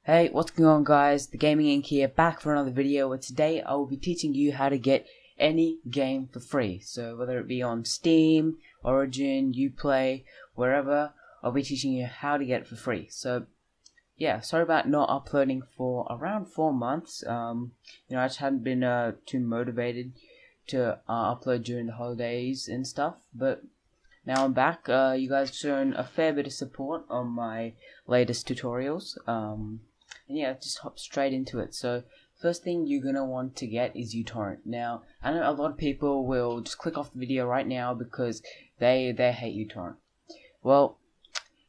Hey, what's going on guys, the Gaming Inc here, back for another video where today I will be teaching you how to get any game for free. So whether it be on Steam, Origin, UPlay, wherever, I'll be teaching you how to get it for free. So yeah, sorry about not uploading for around 4 months. I just hadn't been too motivated to upload during the holidays and stuff, but now I'm back. You guys have shown a fair bit of support on my latest tutorials. And yeah, just hop straight into it. So first thing you're going to want to get is uTorrent. Now, I know a lot of people will just click off the video right now because they hate uTorrent. Well,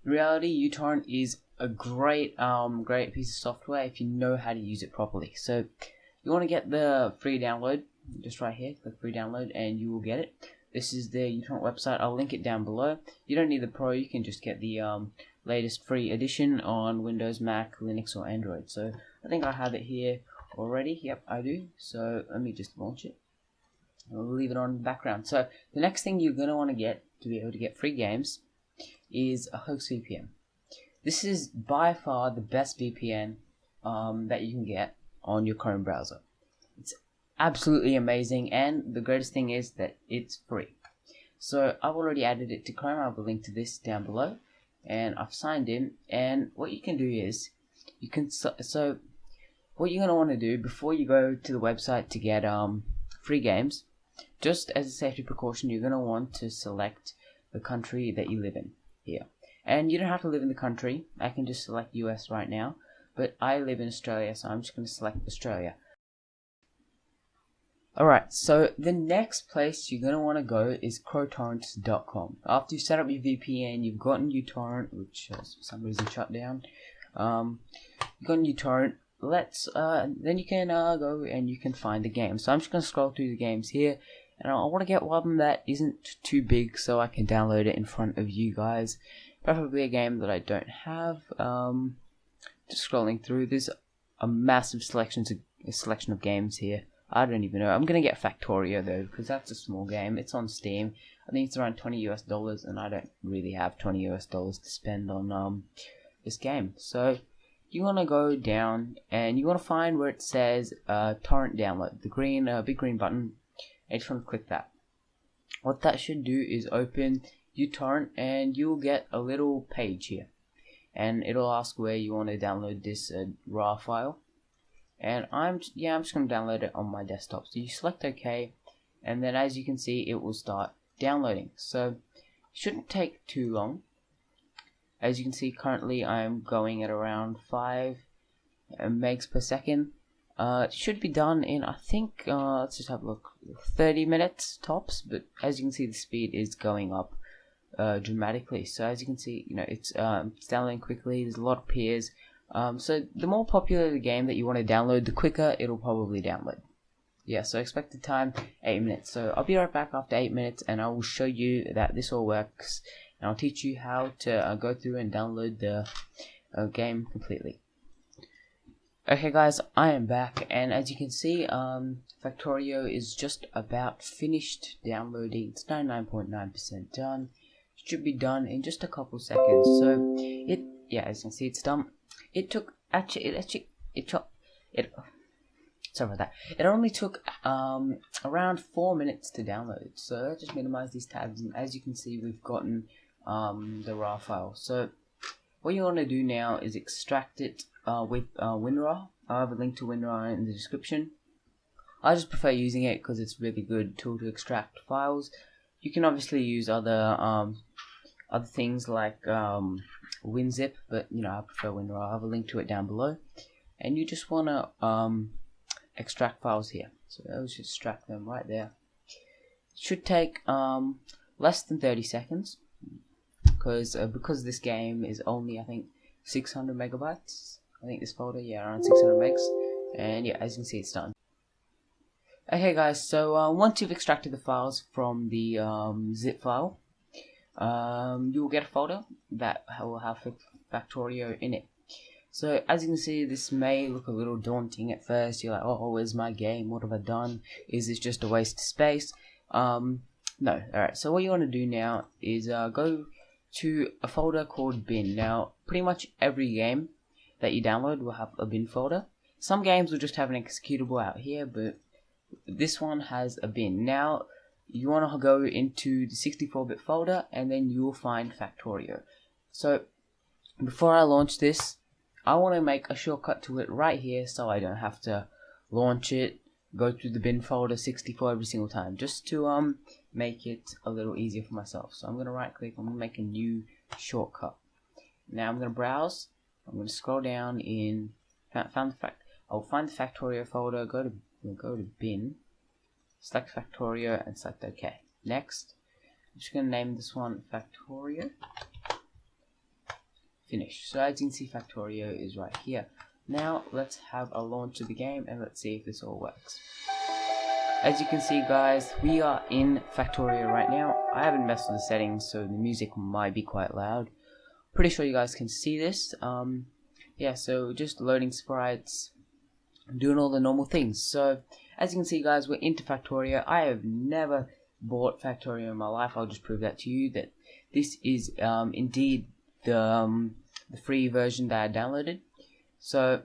in reality, uTorrent is a great piece of software if you know how to use it properly. So you want to get the free download, just right here, click free download and you will get it. This is the uTorrent website. I'll link it down below. You don't need the Pro, you can just get the latest free edition on Windows, Mac, Linux or Android. So I think I have it here already. Yep, I do. So let me just launch it. I'll leave it on in the background. So the next thing you're going to want to get to be able to get free games is a host VPN. This is by far the best VPN that you can get on your Chrome browser. It's absolutely amazing, and the greatest thing is that it's free. So I've already added it to Chrome. I have a link to this down below, and I've signed in. And what you can do is you can what you're going to want to do before you go to the website to get free games, just as a safety precaution, you're going to want to select the country that you live in here. And you don't have to live in the country. I can just select US right now, but I live in Australia, so I'm just going to select Australia. Alright, so the next place you're going to want to go is crowtorrents.com. After you set up your VPN, you've gotten uTorrent, which has for some reason shut down. You've gotten uTorrent. Then you can go and you can find the game. So I'm just going to scroll through the games here, and I want to get one that isn't too big so I can download it in front of you guys. Preferably a game that I don't have. Just scrolling through, there's a massive selection of games here. I don't even know. I'm gonna get Factorio though, because that's a small game. It's on Steam. I think it's around $20 US, and I don't really have $20 US to spend on this game. So you wanna go down and you wanna find where it says torrent download, the green big green button. And you just wanna click that. What that should do is open uTorrent, and you'll get a little page here, and it'll ask where you want to download this raw file. And I'm just going to download it on my desktop. So you select OK, and then as you can see, it will start downloading. So it shouldn't take too long. As you can see, currently I'm going at around 5 megs per second. It should be done in, I think, let's just have a look, 30 minutes tops. But as you can see, the speed is going up dramatically. So as you can see, it's downloading quickly. There's a lot of peers. So the more popular the game that you want to download, the quicker it'll probably download. Yeah, so expected time 8 minutes. So I'll be right back after 8 minutes, and I will show you that this all works, and I'll teach you how to go through and download the game completely. Okay guys, I am back, and as you can see, Factorio is just about finished downloading. It's 99.9% done. It should be done in just a couple seconds. So as you can see, it's done. It only took around 4 minutes to download. So let's just minimize these tabs, and as you can see, we've gotten the raw file. So what you want to do now is extract it with WinRAR. I have a link to WinRAR in the description. I just prefer using it because it's a really good tool to extract files. You can obviously use other things like WinZip, but I prefer WinRAR. I have a link to it down below, and you just want to extract files here. So let's just extract them right there. It should take less than 30 seconds because this game is only, I think, 600 megabytes. I think this folder, yeah, around 600 megs, and yeah, as you can see, it's done. Okay guys, so once you've extracted the files from the zip file, you will get a folder that will have Factorio in it. So as you can see, this may look a little daunting at first. You're like, oh, where's my game? What have I done? Is this just a waste of space? No. Alright, so what you want to do now is go to a folder called bin. Now, pretty much every game that you download will have a bin folder. Some games will just have an executable out here, but this one has a bin. Now you want to go into the 64-bit folder, and then you will find Factorio. So before I launch this, I want to make a shortcut to it right here, so I don't have to launch it, go to the bin folder 64 every single time, just to make it a little easier for myself. So I'm going to right click, I'm going to make a new shortcut. Now I'm going to browse, I'm going to scroll down in, I'll find the Factorio folder, go to bin, select Factorio and select OK. Next, I'm just going to name this one Factorio. Finish. So as you can see, Factorio is right here. Now let's have a launch of the game and let's see if this all works. As you can see, guys, we are in Factorio right now. I haven't messed with the settings, so the music might be quite loud. Pretty sure you guys can see this. Yeah, so just loading sprites, doing all the normal things. So as you can see, guys, we're into Factorio. I have never bought Factorio in my life. I'll just prove that to you, that this is indeed the free version that I downloaded. So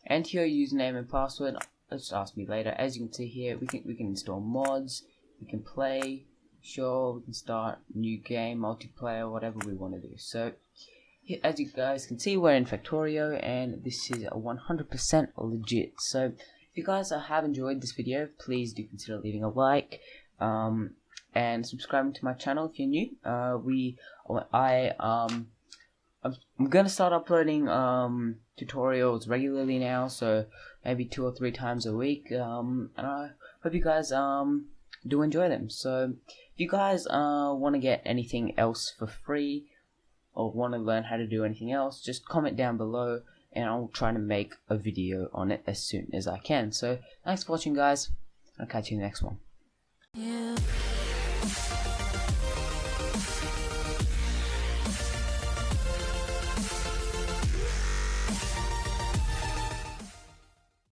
enter your username and password. Just ask me later. As you can see here, we can install mods, we can play, sure, we can start new game, multiplayer, whatever we want to do. So here, as you guys can see, we're in Factorio, and this is 100% legit. So if you guys have enjoyed this video, please do consider leaving a like and subscribing to my channel if you're new. I'm gonna start uploading tutorials regularly now, so maybe 2 or 3 times a week, and I hope you guys do enjoy them. So if you guys want to get anything else for free, or want to learn how to do anything else, just comment down below and I'll try to make a video on it as soon as I can. So thanks for watching, guys. I'll catch you in the next one.